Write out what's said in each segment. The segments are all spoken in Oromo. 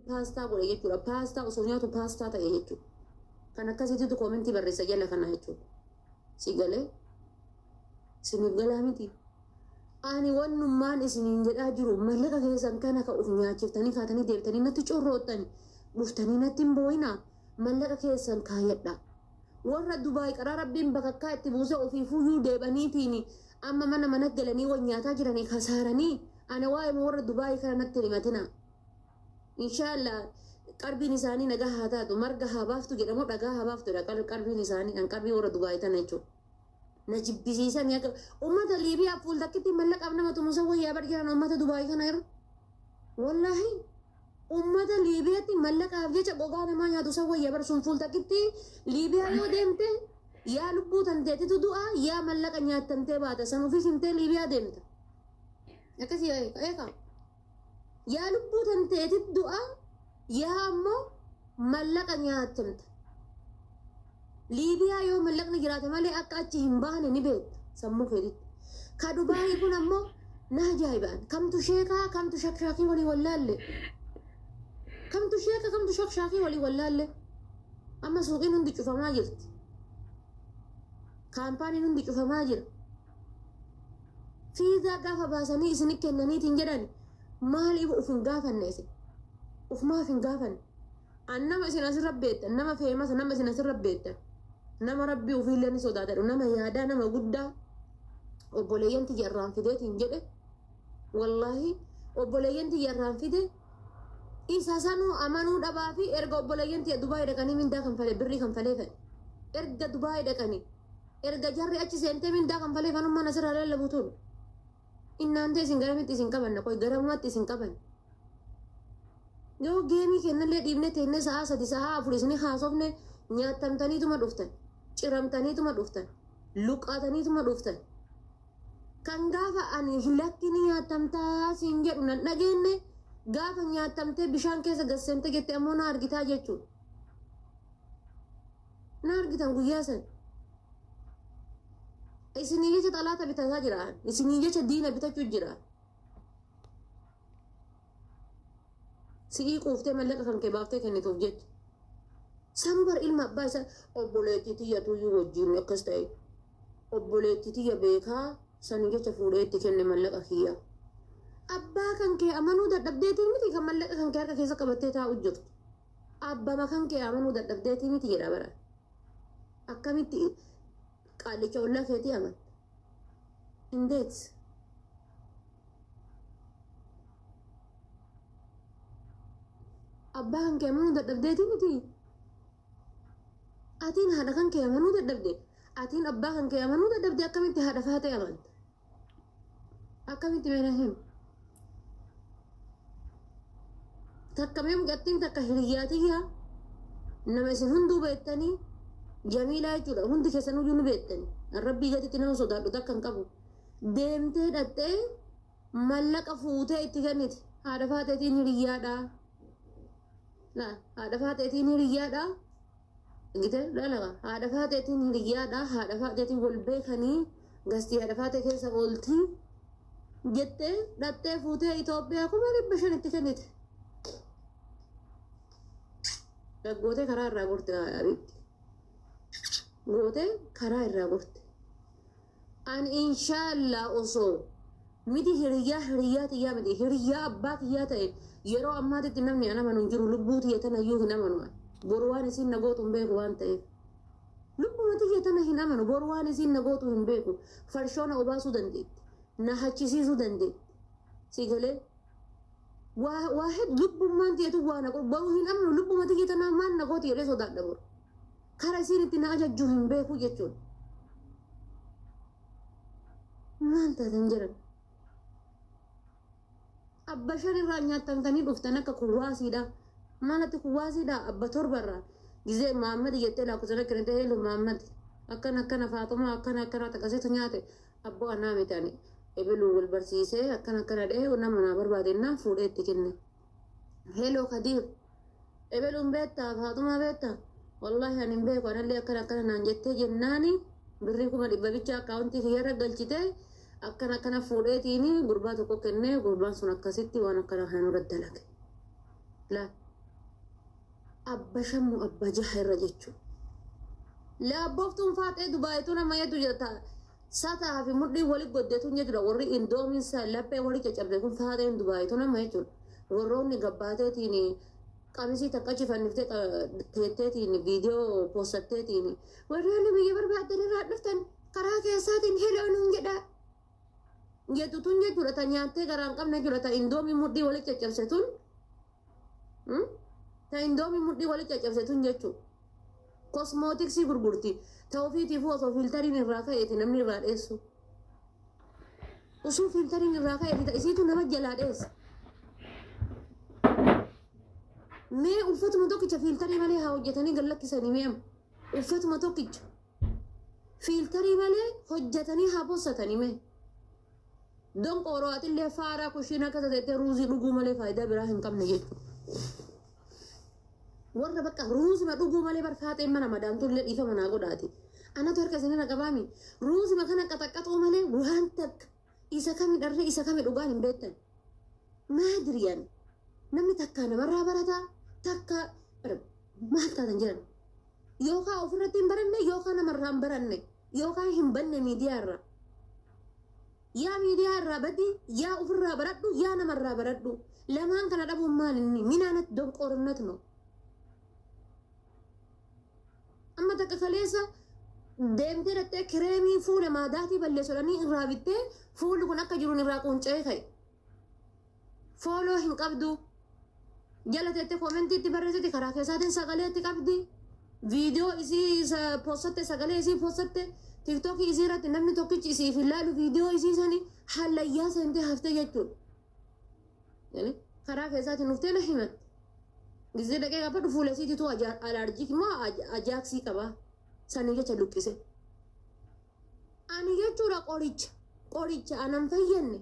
paastaa godhe jechuudha. Paastaa osoo nyaatu paastaa ta'e jechuudha. Kan akkasitti koomentii barreessa jala kana jechuudha. Si galee siniif galaa miti. Ani wannummaan isiniin jedhaa jiru mallaqa keessan kana ka'uuf nyaachiftanii kaatanii deebitanii natti corroottani dhuftanii natti hin boo'inaa mallaqa keessan kaayyadha. Warra Dubaay qaraa rabbiin bakakkaa itti buuse ofiifuyyuu deebaniitiin amma mana galanii waan nyaataa jiranii kasaaranii ana waa'ee warra Dubaay kana natti himatina. Inshaallah qarbiin isaanii nagaa haa taatu marga haa baaftu jedhamu dhagaa haa baaftudha qarbiin isaanii an qarbii warra Dubaay tana jechuudha. Najibisiisan ya ummata Libiyaa fuul takkitti mallaqaaf nama tumusa wayyaa barjaan ummata Dubaay kana irra. Wallahi ummata Libiyaatti mallaqaaf jecha gogaa namaa nyaatu san wayyaa barsuun fuul takkitti Libiyaa yoo deemte yaa lubbuu tanteetitu du'a yaa mallaqa nyaattamtee baata san ofii himtee Libiyaa deemta. Akkasii eegaa yaa lubbuu tanteetitu du'a yaa ammoo mallaqa nyaattamta. Libiyaa yoo mallaqni jiraate malee akka achi hin baane ni beekta sammuu keetitti. Ka Dubaay kun ammoo na ajaa'ibaan kamtu sheekaa kamtu shakshaakii walii wallaalle. Kamtu sheeka kamtu shakshaakii walii wallaalle. Amma suuqiin hundi cufamaa jirti. Kaampaaniin hundi cufamaa jira. Fiizaa gaafa baasanii isinii kennaniitiin jedhan maaliif uf hin gaafanne isin? Uf maaf hin gaafanne? An nama isin asirra beektan nama feemasa nama isin asirra beektan. Nama rabbii ofiillee ni sodaatadhu nama yaadaa nama guddaa obboleeyyan tiyyarraan fideetiin jedhe wallaahi obboleeyyan tiyyarraan fide isa sanuu amanuu dhabaa fi erga obboleeyyan tiyya Dubaay dhaqanii mindaa kan falee birrii kan falee fedhe erga Dubaay dhaqanii erga jarri achi seentee mindaa kan falee fanummaan asirraa lallabuutuun innaantee isin garamitti isin qabanna qoy garamumatti isin qaban yoo geemii kennallee dhiibne teenne sa'a 3 sa'a 4 isin haasofne nyaattamtaniituma dhuftan. Ciramtaniituma dhuftan luqaataniituma dhuftan kan gaafa ani lakkini nyaattamtaa siin jedhu nan dhageenne gaafa nyaattamtee bishaan keessa gasseente jette ammoo na argitaa jechuudha. Na argitan guyyaa san isinii jecha xalaata bitataa jiraan isinii jecha diina bitachuu jiraan. Si'ii quuftee mallaqa kan kee baaftee kennituuf jecha. Sambar ilma abbaa isaa obboleettii tiyya tuyyuu wajjin akkas ta'e obboleettii tiyya beekaa sanii jecha fuudhee itti kenne mallaqa kiyya. Abbaa kan kee amanuu dadhabdeetii miti kan mallaqa kan kee harka keessa qabattee taa'u jirtu. Abbama kan kee amanuu dadhabdeetii miti jedha bara. Akkamitti qaalicha ollaa keetii amanta. Indeet. Abbaa kan kee amanuu dadhabdeetii miti. Atiin haadha kan kee amanuu dadhabde atiin abbaa kan kee amanuu dadhabde akkamitti haadha faatee amanta akkamitti meena him takka mee mucattiin takka hiriyyaatiyyaa nama isin hunduu beektanii Jamiilaa jechuudha hundi keessan huyyuu ni beektanii rabbii gatitti nama sodaadhu takka hin qabu deemtee dhattee mallaqa fuutee itti kenniti haadha faateetiin hiriyyaadhaa haadha faateetiin hiriyyaadhaa. Gitu, lalaga. Haadha faateetiin hiriyyaadha. Haadha faateetiin wal beekanii gastii haadha faatee keessa ooltii jettee dhattee fuutee Itoophiyaa kuma 500 itti kennite. Gootee karaa irraa gorte abitti. Gootee karaa irraa gorte. An inshaallah osoo miti hiriyyaa tiyyaa miti hiriyyaa abbaa tiyyaa ta'e yeroo ammaatitti namni an amanu hin jiru lubbuu tiyya tanayyuu hin amanu. Boru waan isin nagootu hin beeku waan ta'eef lubbuma tiyya tana hin amanu boru waan isin nagootu hin beeku farshoona obaasuu dandeetti na hachisiisuu dandeetti si galee waa lubbummaan tiyyatu waa naqu boru hin amanu lubbuma tiyya tana maan nagooti jedhee sodaadha boru kara isin itti na ajajjuu hin beeku jechuudha. Maal taatan jiran abba shan irraa nyaattamtanii dhuftan akka kuwaasiidha. Malati kuwaasiidha abba torbarraa gizee Muhammad jettee laakkisana kennite heelu Muhammad akkana Faatuma akkana takkasitu nyaate abboo anaa mitani ebeluu wal barsiisee akkana dhee nama naa barbaadennaan fuudhee itti kenne. Heeloo Kadiir ebeluun beektaa Faatuma beektaa wallahi ani hin beeku anallee akkana naan jettee jennaani birrii 100 bicha akkaawuntii kiyyarra galchitee akkana fuudheetiini gurbaa tokko kennee gurbaan sun akkasitti waan akkana kan irratti dalage. La abba shammu abba jaha irra jechuudha. Laabbooftuun faaxee Dubaayituu nama hedduu jirta. Sataa fi mudhii waliin goddeetuun jechuudha. Warri indoominsa laphee walii caccabde kun faaxeen Dubaayituu nama jechuudha. Warroonni gabbaateetiin qamisii takka cifanniftee teetteetiin viidiyoo poosatteetiin warroonni biyya barbaadan irraa dhuftan karaa keessaatiin heloonuun jedha. Jettutuun jechuudha ta nyaattee garaan qabne jechuudha ta indoomii mudhii walii caccabsetuun ta indoomii mudhii walii caccabsetuun jechuudha. Kosmootiksii gurgurti. Ta ofiitiifuu osoo fiiltariin irraa ka'eeti namni irraa dheessu. Osoo fiiltariin irraa ka'eeti isiitu nama jalaa dheessa. Mee uffatuma tokkicha fiiltarii malee haa hojjetanii gallakkisanii mee'ama. Uffatuma tokkicha fiiltarii malee hojjetanii haa bossatanii mee. Donqooroo atillee faaraa kushiina akka tateettee ruuzii dhuguu malee faayidaa biraa hin qabne jechuudha. Warra bakka ruuzima dhuguu malee barfaaxeen mana madaamtullee dhiifama naa godhaati. Anatu harka isinirra qabaami. Ruuzima kana qaxaqqaxuu malee waan takka isa kami dharree isa kami dhugaan hin beektan. Maadiriyaan namni takkaa namarraa barataa takka maal taatan jiran. Yookaan ofirratti hin baranne yookaan namarraa hin baranne yookaan hin banne miidiyaarra. Yaa miidiyaarraa badii yaa ofirraa baradhu yaa namarraa baradhu. Lamaan kana dhabuun maal inni minaanatti donqooronnatu no. Amma takka kaleessa deemtee dhattee kireemii fuula maadaatii balleessodhanii irraa bittee fuulli kun akka jiruun irraa quncee ka'e. Fooloo hin qabdu. Jala teettee koomentiitti barreessite karaa keessaatiin sagaleetti qabdi. Viidiyoo isii poostatte sagalee isii poostatte tiiktookii isii irratti namni tokkichi isiif ilaalu viidiyoo isii sanii hallayyaa seentee haftee jechuudha. Karaa keessaatiin dhuftee na himatte. Gizee dhaqee gaafa dhufu fuula isiititu alaarjii moo ajaaksii qaba. Sanii jecha luqqise. Ani jechuudha qoricha anan fayyanne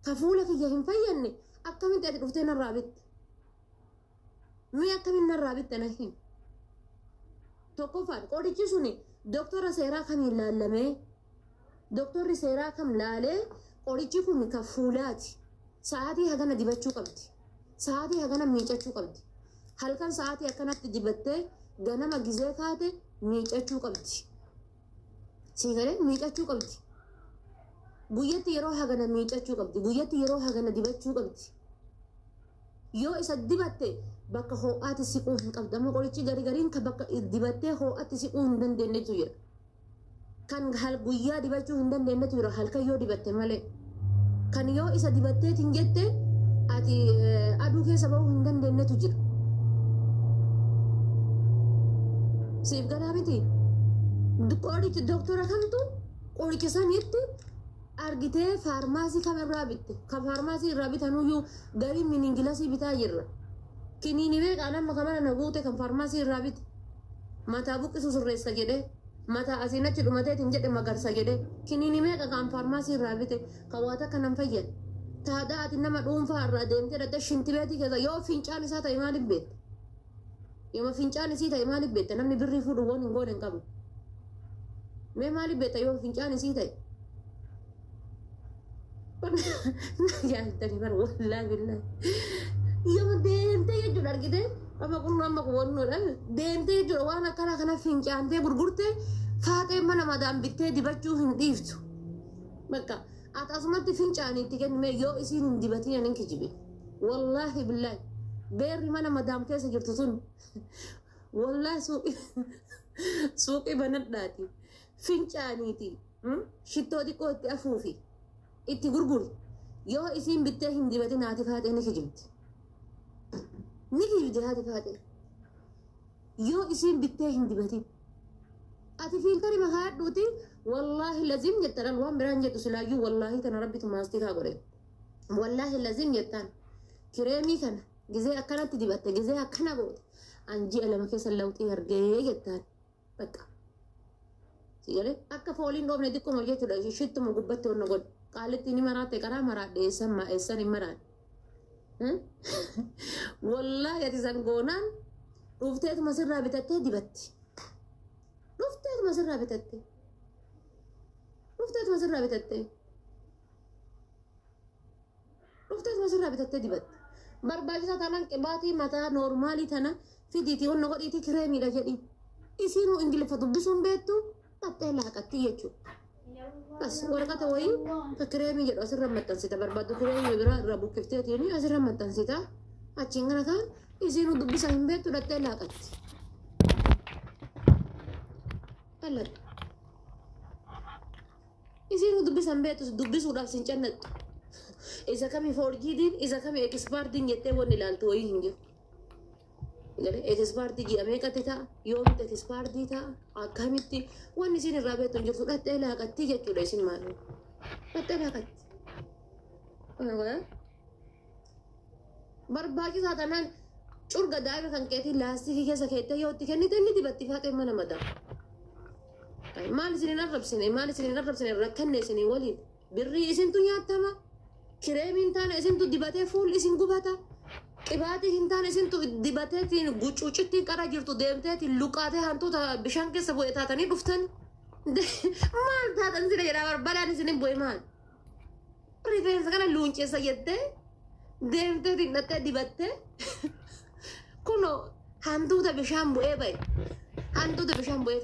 ka fuula kiyya hin fayyanne akkamitti ati dhuftee narraa bitte. Mee akkamiin narraa bitte na himi. Tokkoffaan qorichi suni doktora seeraa kamiin laallamee doktorri seeraa kam laalee qorichi kun ka fuulaati. Sa'aatii hagana dibachuu qabdi. Sa'aatii hagana miicachuu qabdi. Halkan sa'aatii akkanatti dibattee ganama gizee kaate miicachuu qabdi. Siigalee miicachuu qabdi. Guyyatti yeroo hagana miicachuu qabdi. Guyyatti yeroo hagana dibachuu qabdi. Yoo isa dibatte bakka ho'aatti siquu hin qabdu. Amma qorichi gariin kan bakka dibattee ho'aatti siquu hin dandeenyetu jira. Kan guyyaa dibachuu hin dandeenyetu jira halkan yoo dibatte malee. Kan yoo isa dibatteetiin jette ati aduu keessa bahuu hin dandeenyetu jira. Siif galaa miti. Qorichi doktora kamtu qoricha sanitti argitee faarmaasii kamirraa bitte. Kan faarmaasii irraa bitanuyyuu garii miningilasii bitaa jirra. Kiniini beekaa nama kamana na guute kan faarmaasii irraa bite. Mataa buqqisu sirreessa jedhee mataa asiin achi dhumateetiin jedhe magarsa jedhee kiniini meeqa kan faarmaasii irraa bite kan waa takka nan fayyadu. Taadaa ati nama dhuunfaa irraa deemtee dhattee shintibeetii keessa yoo fincaan isaa ta'e maaliif beekte? Yoo fincaan isii ta'e maaliif beekte? Namni birrii fuudhu waan hin goone hin qabu. Mee maaliif beekta yoo fincaan isii ta'e? Yaadanii bara wallaahi billaahi. Yoo deemtee jechuudha argitee amma kun amma kuwannoodhaan deemtee jechuudha waan akkana kana fincaantee gurgurtee faaxee mana madaan bittee dibachuu hin dhiiftu. Bakka ati asumatti fincaaniitti kennime yoo isiin hin dibatiin anin kijibe. Wallaahi billaahi beerri mana madaam keessa jirtu sun wallaahi suuqii banadhaati fincaaniiti shittoo xiqqoo itti afuufi itti gurguri yoo isiin bittee hin dibatin ati faaxee ni kijibdi. Ni kijibdi ati faaxee yoo isiin bittee hin dibatin ati filtari makaadhuuti wallaahi lazim jettan waan biraan jettu silaayyuu wallaahi tana rabbitu maastikaa godhe wallaahi lazim jettan kireemii kana gizee akkanatti dibatte gizee akkana goote anjii alama keessa lawxii argee jettan bakka sigale akka fooliin dhoofne xiqquma jechuudha shittuma gubbatti onna godhe qaalitti ni maraatte karaa maraadhe eessan hin maraadhe. Wallaahi ati san goonaan dhufteetuma sirraa bitattee dibatti. Dhufteetuma sirraa bitattee. Dhufteetuma sirraa bitattee dibatti. Barbaachisa taanaan qibaatii mataa noormaalii tana fidiitii onnoo godhiitii kireemiidha jedhi. Isiinuu ingiliffa dubbisuun beektu dhattee laaqatti jechuudha. Bas waraqata wayii ka kireemii jedhu asirra maxxansita barbaaddu kireemii biraa irraa buqqifteetiin asirra maxxansita. Achiin kana kaan isiinuu dubbisa hin beektu dhattee laaqatti. Alladha. Isiinuu dubbisa hin beektu dubbisuudhaaf sin cannattu. Isa kami forjiidin isa kami ekspaartiin jettee wanni ilaaltu wayii hin jiru. Ekspaartii ji'a meeqatti ta'a yoomitti ekspaartii ta'a akkamitti wanni isin irraa beektu hin jirtu dhattee laaqatti jechuudha isin maal dhattee laaqatti. Barbaachisaa tanaan curga daa'ima kan keetiin laastikii keessa keettee yoo itti kennite inni dibatti faaxee mana mataa. Maal isin hin arrabsine rakkanne isin waliin birrii isintu nyaattama. Kireemiin taane isintu dibatee fuulli isin gubata. Qibaatii hin taane isintu dibateetiin gucuucittiin qara jirtu deemteetiin luqaatee hantuuta bishaan keessa bu'ee taatanii dhuftan. Maal taatan sila jedhaa barbadaan isinin bu'e maal? Rifeensa kana luunceessa jettee deemteetiin dhattee dibattee kunoo hantuuta bishaan bu'ee ba'e. Hantuuta bishaan bu'ee